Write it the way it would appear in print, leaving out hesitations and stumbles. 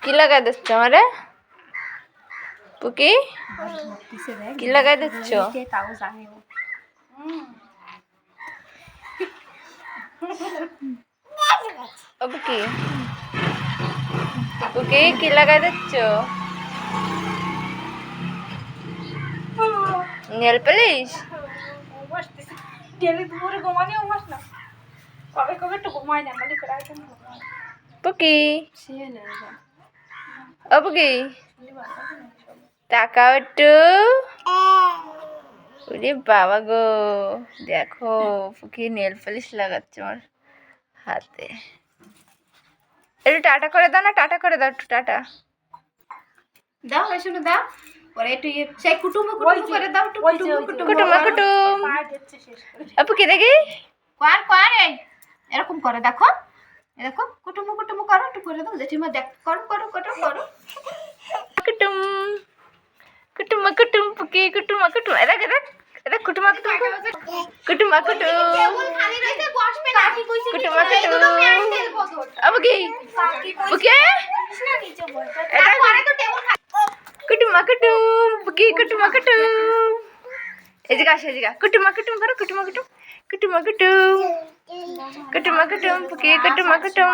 কি লাগাই দিচ্ছ আমারে পুকি? কি লাগাই দিচ্ছ? ও পুকি, পুকি কি লাগাই দিচ্ছ? Nail polish? পুকি, ও পুকি তাকাও একটু। ওরে বাবা গো, দেখো পুকি নেল পালিশ লাগাচ্ছে আমার হাতে। একটু টাটা করে দাও না, টাটা করে দাও, একটু টাটা দাও, এসে দাও। পরে একটু সেই কুটুম করে দাও, একটু কুটুম কুটুম। আপু কি দেখি কর এরকম করে দেখো, দেখো কুটুম করো, একটু করে দাও জেঠিমা, দেখ করো করো করো করো। কুটুম কুটুম কুটুম পুকি কুটুম কুটুম। এরা দেখ, এরা কুটুম কুটুম কুটুম কুটুম কুটুম কুটুম। আপু কি পুকি এটা কুটুম কুটুম পুকি কুটুম কুটুম। এদিকে আসো, এদিকে কুটুম কুটুম করো, কুটুম কুটুম কুটুম কুটুম কুটুম কুটুম পুকি কুটুম কুটুম।